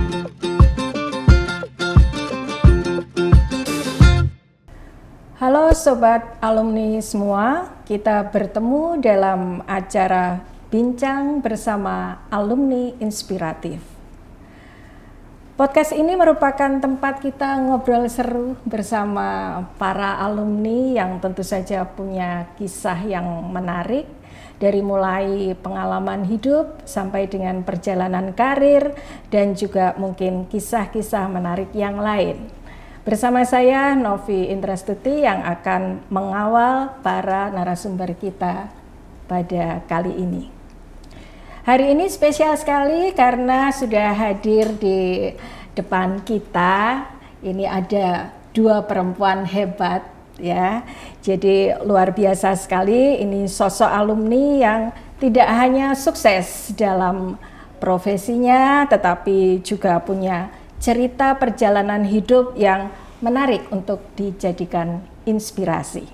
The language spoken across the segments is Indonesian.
Halo Sobat Alumni semua, kita bertemu dalam acara Bincang Bersama Alumni Inspiratif. Podcast ini merupakan tempat kita ngobrol seru bersama para alumni yang tentu saja punya kisah yang menarik, dari mulai pengalaman hidup sampai dengan perjalanan karir dan juga mungkin kisah-kisah menarik yang lain. Bersama saya Novi Indrastuti yang akan mengawal para narasumber kita pada kali ini. Hari ini spesial sekali karena sudah hadir di depan kita. Ini ada dua perempuan hebat ya. Jadi luar biasa sekali, ini sosok alumni yang tidak hanya sukses dalam profesinya tetapi juga punya cerita perjalanan hidup yang menarik untuk dijadikan inspirasi.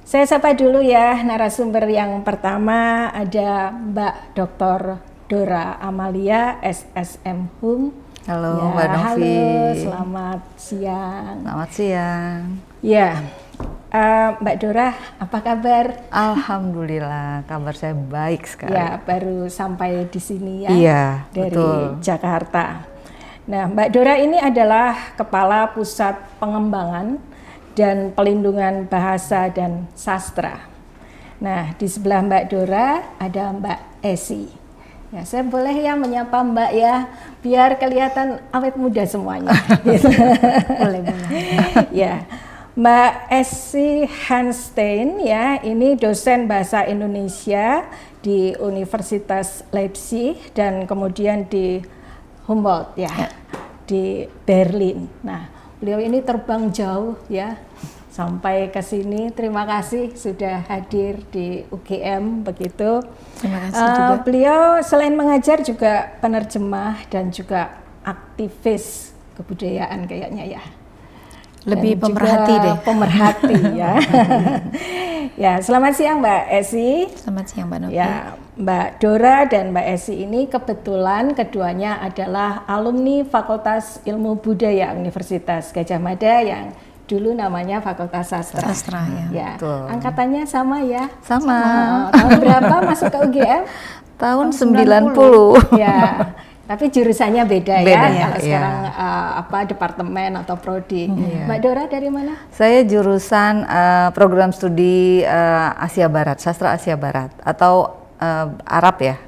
Saya sapa dulu ya narasumber yang pertama, ada Mbak Dr. Dora Amalia, SSM HUM. Halo ya, Mbak Novi. Halo, selamat siang. Selamat siang. Ya, Mbak Dora, apa kabar? Alhamdulillah, kabar saya baik sekali. Ya, baru sampai di sini ya. Iya, dari betul. Jakarta. Nah, Mbak Dora ini adalah Kepala Pusat Pengembangan dan Pelindungan Bahasa dan Sastra. Nah, di sebelah Mbak Dora ada Mbak Esi. Ya, saya boleh ya menyapa Mbak ya, biar kelihatan awet muda semuanya. Boleh. Ya, Mbak Esi Hanstein ya, ini dosen Bahasa Indonesia di Universitas Leipzig dan kemudian di Humboldt ya, di Berlin. Nah, beliau ini terbang jauh ya sampai ke sini. Terima kasih sudah hadir di UGM begitu. Terima kasih juga. Beliau selain mengajar juga penerjemah dan juga aktivis kebudayaan kayaknya ya. Lebih Dan pemerhati deh. Pemerhati ya. Ya, selamat siang Mbak Esi. Selamat siang Mbak Novi. Ya, Mbak Dora dan Mbak Esi ini kebetulan keduanya adalah alumni Fakultas Ilmu Budaya Universitas Gadjah Mada yang dulu namanya Fakultas Sastra. Sastra ya. Ya, angkatannya sama ya? Sama. Tahun berapa masuk ke UGM? Tahun 90. Ya. Tapi jurusannya beda Beda, ya. Kalau ya. sekarang departemen atau prodi. Iya. Mbak Dora dari mana? Saya jurusan program studi Asia Barat, Sastra Asia Barat atau Arab ya.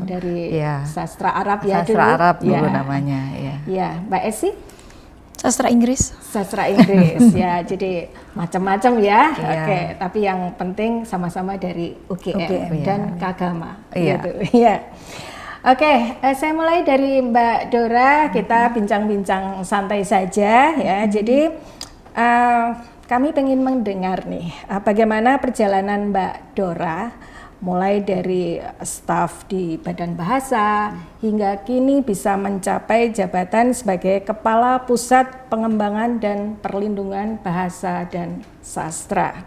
Dari Iya. sastra Arab ya Sastra dulu. Arab dulu Ya. namanya ya. Ya, Mbak Esi? Sastra Inggris. Sastra Inggris ya, jadi macam-macam ya. Iya. Oke, tapi yang penting sama-sama dari UGM dan iya. Kagama. Iya. Gitu. Iya. Oke, saya mulai dari Mbak Dora. Kita bincang-bincang santai saja ya. Jadi kami pengen mendengar nih bagaimana perjalanan Mbak Dora mulai dari staf di Badan Bahasa hingga kini bisa mencapai jabatan sebagai Kepala Pusat Pengembangan dan Perlindungan Bahasa dan Sastra.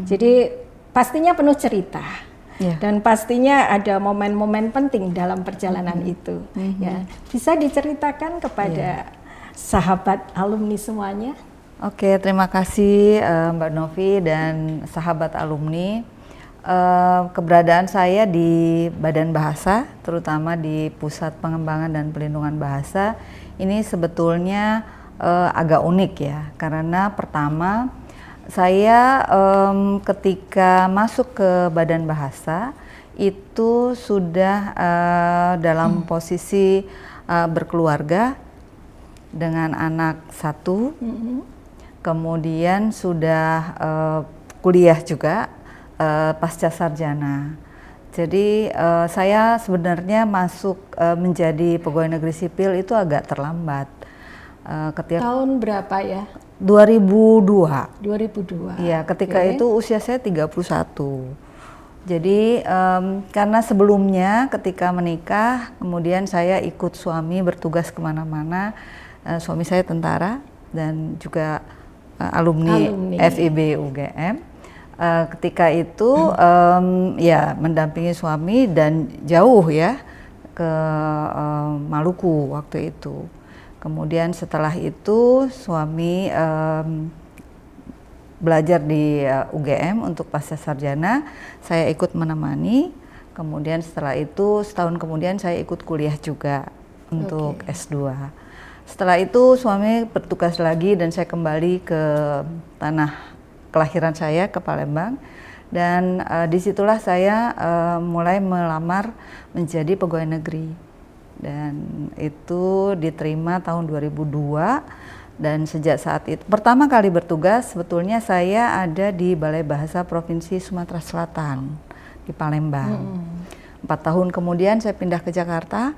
Jadi pastinya penuh cerita. Dan pastinya ada momen-momen penting dalam perjalanan itu. Ya, bisa diceritakan kepada sahabat alumni semuanya? Oke, terima kasih Mbak Novi dan sahabat alumni. Keberadaan saya di Badan Bahasa, terutama di Pusat Pengembangan dan Pelindungan Bahasa, ini sebetulnya agak unik ya, karena pertama saya ketika masuk ke Badan Bahasa itu sudah dalam posisi berkeluarga dengan anak satu, kemudian sudah kuliah juga pasca sarjana. Jadi saya sebenarnya masuk menjadi pegawai negeri sipil itu agak terlambat. Tahun berapa ya? 2002. 2002. Iya, ketika itu usia saya 31. Jadi karena sebelumnya ketika menikah, kemudian saya ikut suami bertugas kemana-mana. Suami saya tentara dan juga alumni FIB UGM. Ketika itu ya mendampingi suami dan jauh ya ke Maluku waktu itu. Kemudian setelah itu suami belajar di UGM untuk pasca sarjana, saya ikut menemani. Kemudian setelah itu setahun kemudian saya ikut kuliah juga untuk S2. Setelah itu suami bertugas lagi dan saya kembali ke tanah kelahiran saya, ke Palembang. Dan disitulah saya mulai melamar menjadi pegawai negeri. Dan itu diterima tahun 2002. Dan sejak saat itu, pertama kali bertugas sebetulnya saya ada di Balai Bahasa Provinsi Sumatera Selatan di Palembang. 4 tahun kemudian saya pindah ke Jakarta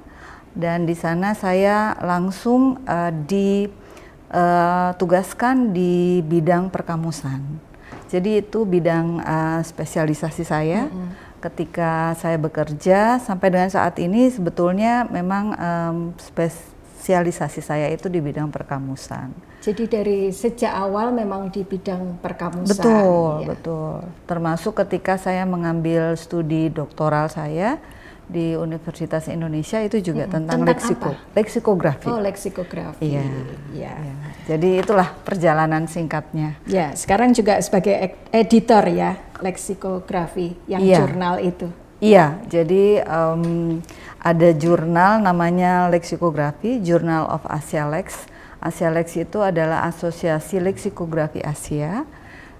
dan di sana saya langsung ditugaskan di bidang perkamusan. Jadi itu bidang spesialisasi saya. Ketika saya bekerja sampai dengan saat ini sebetulnya memang spesialisasi saya itu di bidang perkamusan. Jadi dari sejak awal memang di bidang perkamusan. Betul, ya. betul. Termasuk ketika saya mengambil studi doktoral saya di Universitas Indonesia itu juga tentang leksikografi. Oh, leksikografi. Iya. Ya. Ya. Jadi itulah perjalanan singkatnya. Ya, sekarang juga sebagai editor ya leksikografi yang jurnal itu. Iya, jadi ada jurnal namanya Leksikografi, Journal of Asialex. Asialex itu adalah Asosiasi Leksikografi Asia,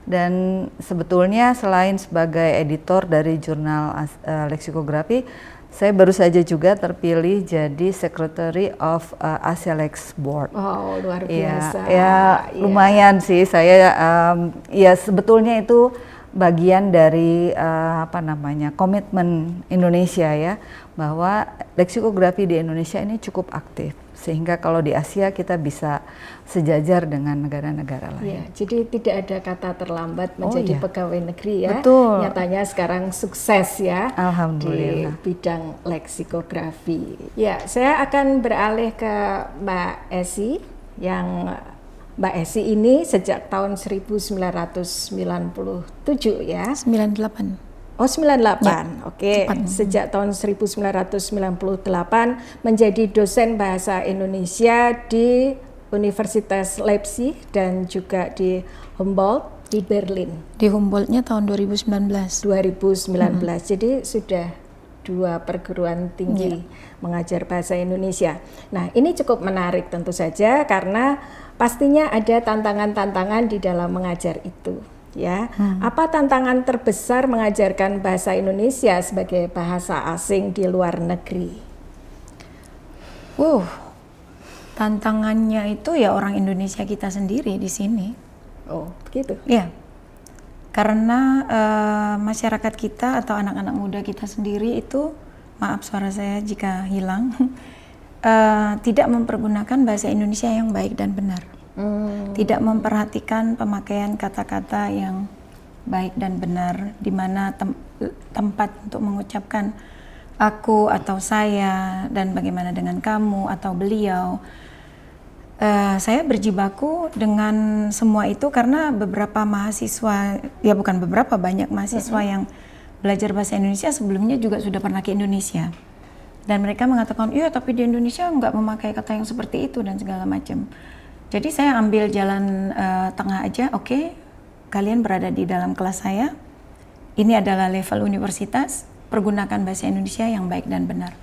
dan sebetulnya selain sebagai editor dari jurnal Leksikografi, saya baru saja juga terpilih jadi Secretary of Asialex Board. Oh, luar biasa. Ya, lumayan sih saya. Ya sebetulnya itu bagian dari komitmen Indonesia ya, bahwa leksikografi di Indonesia ini cukup aktif sehingga kalau di Asia kita bisa sejajar dengan negara-negara lain. Ya, jadi tidak ada kata terlambat menjadi pegawai negeri ya. Betul. Nyatanya sekarang sukses ya. Alhamdulillah. Di bidang leksikografi. Ya, saya akan beralih ke Mbak Esi yang Mbak Esi ini sejak tahun 1997 ya? 98. Oh 98, ya, oke. Sejak tahun 1998 menjadi dosen bahasa Indonesia di Universitas Leipzig dan juga di Humboldt di Berlin. Di Humboldt-nya tahun 2019. Jadi sudah 2 perguruan tinggi mengajar bahasa Indonesia. Nah ini cukup menarik tentu saja karena pastinya ada tantangan-tantangan di dalam mengajar itu, ya. Apa tantangan terbesar mengajarkan bahasa Indonesia sebagai bahasa asing di luar negeri? Tantangannya itu ya orang Indonesia kita sendiri di sini. Oh, begitu. Ya, karena masyarakat kita atau anak-anak muda kita sendiri itu, maaf suara saya jika hilang. Tidak mempergunakan bahasa Indonesia yang baik dan benar, tidak memperhatikan pemakaian kata-kata yang baik dan benar, di mana tempat untuk mengucapkan aku atau saya dan bagaimana dengan kamu atau beliau. Saya berjibaku dengan semua itu karena beberapa mahasiswa, ya bukan beberapa, banyak mahasiswa yang belajar bahasa Indonesia sebelumnya juga sudah pernah ke Indonesia. Dan mereka mengatakan, iya tapi di Indonesia nggak memakai kata yang seperti itu dan segala macam. Jadi saya ambil jalan tengah aja, oke, kalian berada di dalam kelas saya, ini adalah level universitas, pergunakan bahasa Indonesia yang baik dan benar.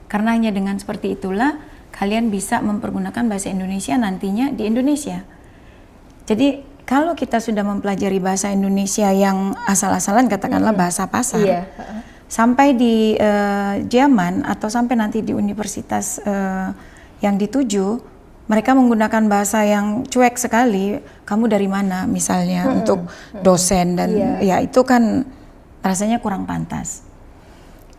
Karena hanya dengan seperti itulah, kalian bisa mempergunakan bahasa Indonesia nantinya di Indonesia. Jadi kalau kita sudah mempelajari bahasa Indonesia yang asal-asalan, katakanlah bahasa pasar, sampai di Jerman atau sampai nanti di universitas yang dituju, mereka menggunakan bahasa yang cuek sekali. Kamu dari mana misalnya untuk dosen dan ya itu kan rasanya kurang pantas.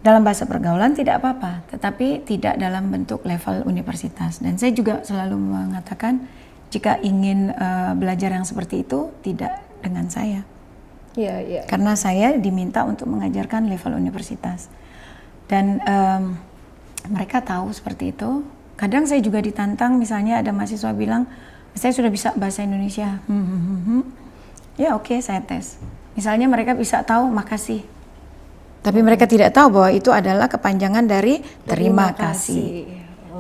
Dalam bahasa pergaulan tidak apa-apa, tetapi tidak dalam bentuk level universitas. Dan saya juga selalu mengatakan jika ingin belajar yang seperti itu tidak dengan saya. Karena saya diminta untuk mengajarkan level universitas dan mereka tahu seperti itu. Kadang saya juga ditantang, misalnya ada mahasiswa bilang saya sudah bisa bahasa Indonesia, ya oke, saya tes. Misalnya mereka bisa tahu makasih, Tapi mereka tidak tahu bahwa itu adalah kepanjangan dari terima kasih.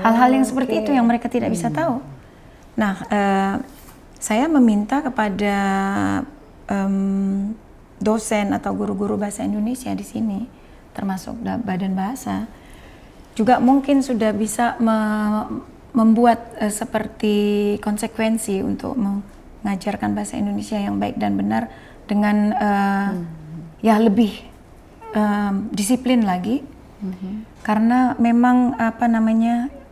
Hal-hal yang seperti itu yang mereka tidak bisa tahu. Nah, saya meminta kepada dosen atau guru-guru bahasa Indonesia di sini, termasuk Badan Bahasa, juga mungkin sudah bisa membuat seperti konsekuensi untuk mengajarkan bahasa Indonesia yang baik dan benar dengan ya lebih disiplin lagi. Karena memang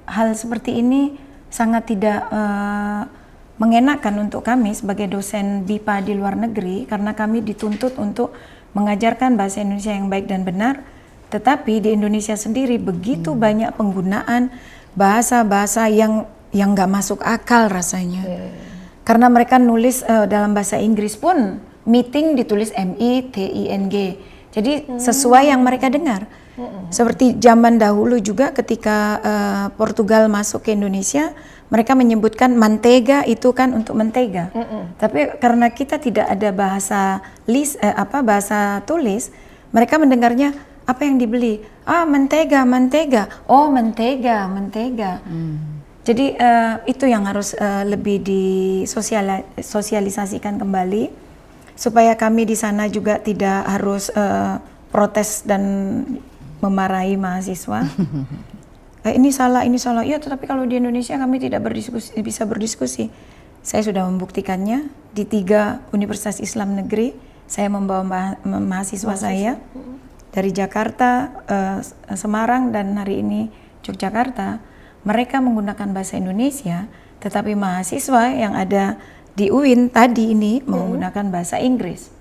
hal seperti ini sangat tidak mengenakan untuk kami sebagai dosen BIPA di luar negeri, karena kami dituntut untuk mengajarkan bahasa Indonesia yang baik dan benar, tetapi di Indonesia sendiri begitu banyak penggunaan bahasa-bahasa yang nggak masuk akal rasanya. Karena mereka nulis dalam bahasa Inggris pun meeting ditulis MITING, jadi sesuai yang mereka dengar. Seperti zaman dahulu juga ketika Portugal masuk ke Indonesia, mereka menyebutkan mantega itu kan untuk mentega. Tapi karena kita tidak ada bahasa bahasa tulis, mereka mendengarnya apa yang dibeli? Ah, mentega, mentega. Oh, mentega, mentega. Jadi itu yang harus lebih disosialisasikan kembali supaya kami di sana juga tidak harus protes dan memarahi mahasiswa. Ini salah, ini salah. Ya, tetapi kalau di Indonesia kami tidak bisa berdiskusi. Saya sudah membuktikannya di 3 universitas Islam negeri. Saya membawa mahasiswa saya dari Jakarta, Semarang, dan hari ini Yogyakarta. Mereka menggunakan bahasa Indonesia, tetapi mahasiswa yang ada di UIN tadi ini menggunakan bahasa Inggris.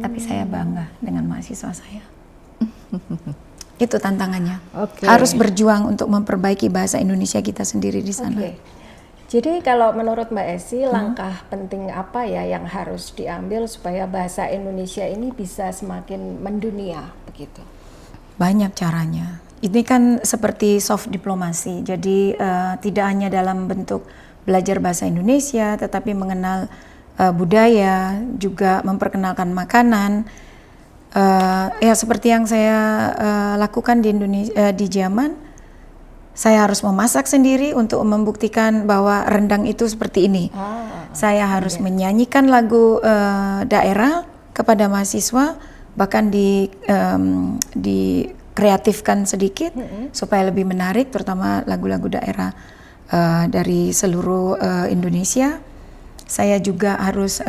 Tapi saya bangga dengan mahasiswa saya. Itu tantangannya. Harus berjuang untuk memperbaiki bahasa Indonesia kita sendiri di sana. Jadi kalau menurut Mbak Esi, langkah penting apa ya yang harus diambil supaya bahasa Indonesia ini bisa semakin mendunia begitu? Banyak caranya. Ini kan seperti soft diplomasi. Jadi tidak hanya dalam bentuk belajar bahasa Indonesia, tetapi mengenal budaya, juga memperkenalkan makanan. Ya seperti yang saya lakukan di Indonesia, di Jerman, saya harus memasak sendiri untuk membuktikan bahwa rendang itu seperti ini. Saya harus menyanyikan lagu daerah kepada mahasiswa, bahkan dikreatifkan sedikit supaya lebih menarik, terutama lagu-lagu daerah dari seluruh Indonesia. Saya juga harus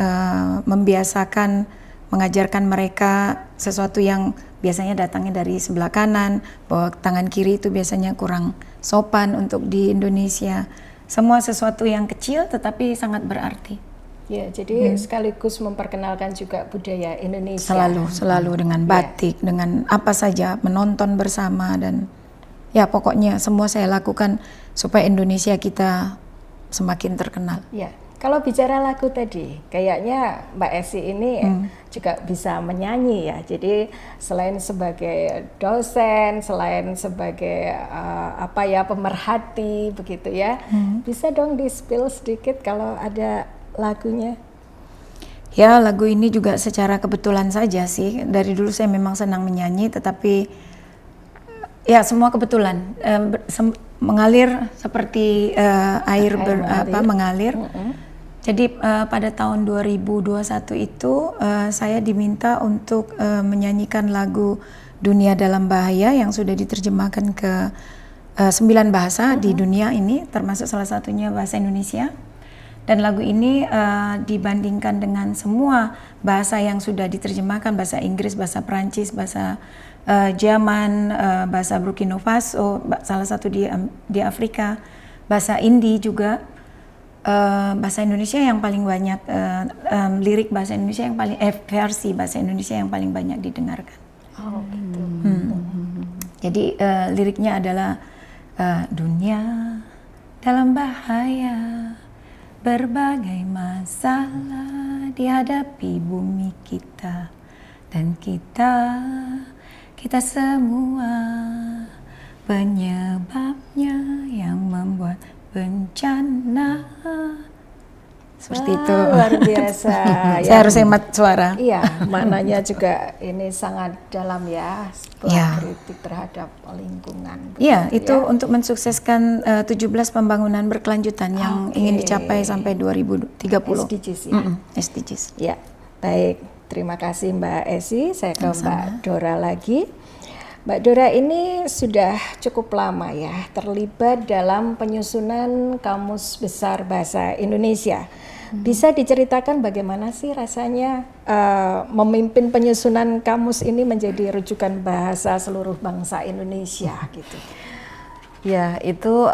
membiasakan mengajarkan mereka sesuatu yang biasanya datangnya dari sebelah kanan, bahwa tangan kiri itu biasanya kurang sopan untuk di Indonesia. Semua sesuatu yang kecil tetapi sangat berarti. Ya, jadi sekaligus memperkenalkan juga budaya Indonesia. Selalu dengan batik, dengan apa saja, menonton bersama, dan ya pokoknya semua saya lakukan supaya Indonesia kita semakin terkenal. Ya. Kalau bicara lagu tadi, kayaknya Mbak Esi ini juga bisa menyanyi ya. Jadi selain sebagai dosen, selain sebagai pemerhati begitu ya, bisa dong di-spill sedikit kalau ada lagunya. Ya, lagu ini juga secara kebetulan saja sih. Dari dulu saya memang senang menyanyi, tetapi ya semua kebetulan mengalir seperti air mengalir. Jadi pada tahun 2021 itu saya diminta untuk menyanyikan lagu Dunia Dalam Bahaya yang sudah diterjemahkan ke 9 bahasa di dunia ini, termasuk salah satunya bahasa Indonesia. Dan lagu ini dibandingkan dengan semua bahasa yang sudah diterjemahkan, bahasa Inggris, bahasa Prancis, bahasa Jerman, bahasa Burkina Faso, salah satu di Afrika, bahasa Hindi juga. Bahasa Indonesia yang paling banyak, lirik bahasa Indonesia yang paling versi bahasa Indonesia yang paling banyak didengarkan. Oh gitu. Jadi liriknya adalah dunia dalam bahaya, berbagai masalah dihadapi bumi kita, dan kita semua penyebabnya yang membuat bencana. seperti itu. Luar biasa. Saya harus hemat suara. Iya, maknanya juga ini sangat dalam ya, sebuah kritik terhadap lingkungan. Iya, itu untuk mensukseskan 17 pembangunan berkelanjutan yang ingin dicapai sampai 2030. SDGs ya. SDGs. Ya, baik. Terima kasih Mbak Esi. Saya ke Mbak Dora lagi. Mbak Dora ini sudah cukup lama ya terlibat dalam penyusunan Kamus Besar Bahasa Indonesia. Bisa diceritakan bagaimana sih rasanya memimpin penyusunan kamus ini menjadi rujukan bahasa seluruh bangsa Indonesia gitu? Ya, itu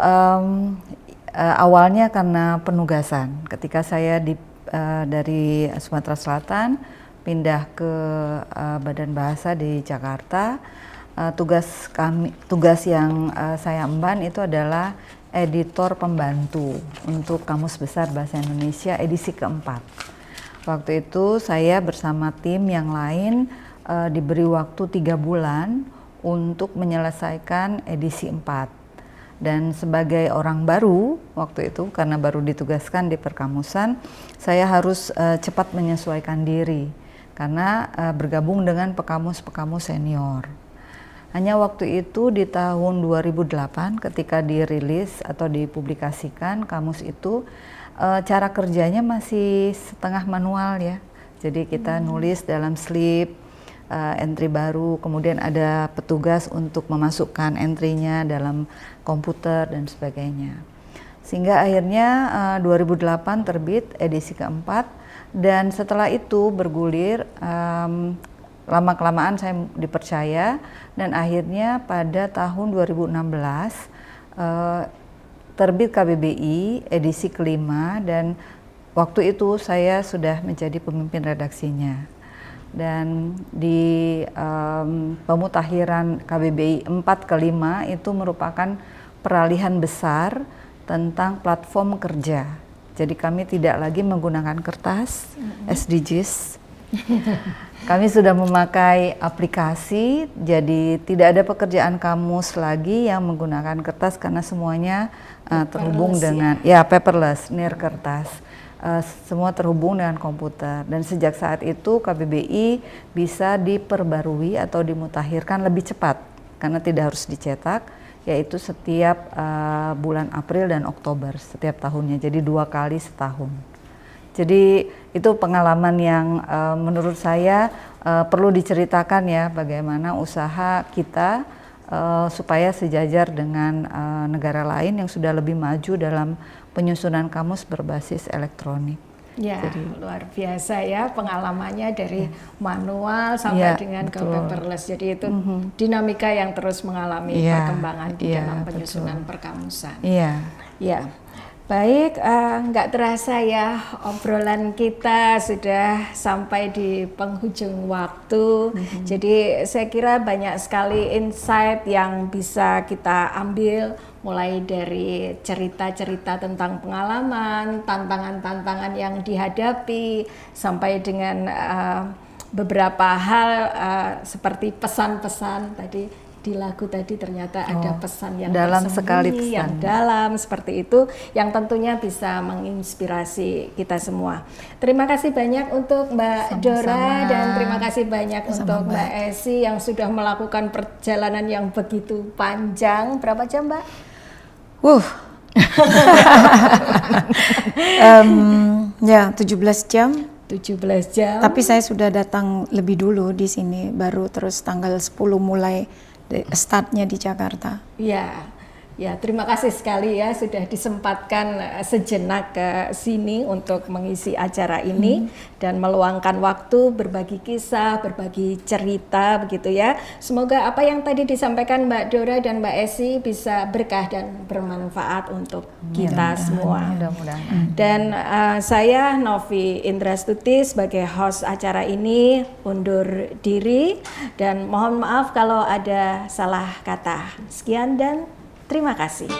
awalnya karena penugasan. Ketika saya dari Sumatera Selatan pindah ke Badan Bahasa di Jakarta, tugas yang saya emban itu adalah editor pembantu untuk Kamus Besar Bahasa Indonesia edisi keempat. Waktu itu saya bersama tim yang lain diberi waktu 3 bulan untuk menyelesaikan edisi 4. Dan sebagai orang baru waktu itu, karena baru ditugaskan di perkamusan, saya harus cepat menyesuaikan diri karena bergabung dengan pekamus-pekamus senior. Hanya waktu itu di tahun 2008 ketika dirilis atau dipublikasikan kamus itu, cara kerjanya masih setengah manual ya. Jadi kita nulis dalam slip, entry baru, kemudian ada petugas untuk memasukkan entry-nya dalam komputer dan sebagainya. Sehingga akhirnya 2008 terbit edisi keempat, dan setelah itu bergulir, lama-kelamaan saya dipercaya, dan akhirnya pada tahun 2016 terbit KBBI edisi kelima, dan waktu itu saya sudah menjadi pemimpin redaksinya. Dan di pemutakhiran KBBI 4 ke 5 itu merupakan peralihan besar tentang platform kerja. Jadi kami tidak lagi menggunakan kertas, SDGs. Kami sudah memakai aplikasi, jadi tidak ada pekerjaan kamus lagi yang menggunakan kertas karena semuanya terhubung dengan paperless, nirkertas. Semua terhubung dengan komputer, dan sejak saat itu KBBI bisa diperbarui atau dimutakhirkan lebih cepat karena tidak harus dicetak, yaitu setiap bulan April dan Oktober setiap tahunnya, jadi 2 kali setahun. Jadi itu pengalaman yang menurut saya perlu diceritakan ya, bagaimana usaha kita supaya sejajar dengan negara lain yang sudah lebih maju dalam penyusunan kamus berbasis elektronik. Ya, luar biasa ya pengalamannya dari manual sampai dengan ke paperless. Jadi itu dinamika yang terus mengalami perkembangan di dalam penyusunan perkamusan. Ya. Baik, nggak terasa ya obrolan kita sudah sampai di penghujung waktu. Jadi saya kira banyak sekali insight yang bisa kita ambil, mulai dari cerita-cerita tentang pengalaman, tantangan-tantangan yang dihadapi, sampai dengan beberapa hal seperti pesan-pesan tadi. Di lagu tadi ternyata ada pesan yang dalam sekali pesan, yang dalam seperti itu, yang tentunya bisa menginspirasi kita semua. Terima kasih banyak untuk Mbak Dora, dan terima kasih banyak untuk Mbak Esi yang sudah melakukan perjalanan yang begitu panjang. Berapa jam, Mbak? 17 jam. 17 jam. Tapi saya sudah datang lebih dulu di sini, baru terus tanggal 10 mulai startnya di Jakarta. Ya, terima kasih sekali ya sudah disempatkan sejenak ke sini untuk mengisi acara ini dan meluangkan waktu berbagi kisah, berbagi cerita begitu ya. Semoga apa yang tadi disampaikan Mbak Dora dan Mbak Esi bisa berkah dan bermanfaat untuk kita semua. Mudah-mudahan. Dan saya Novi Indrastuti sebagai host acara ini undur diri, dan mohon maaf kalau ada salah kata. Sekian dan terima kasih.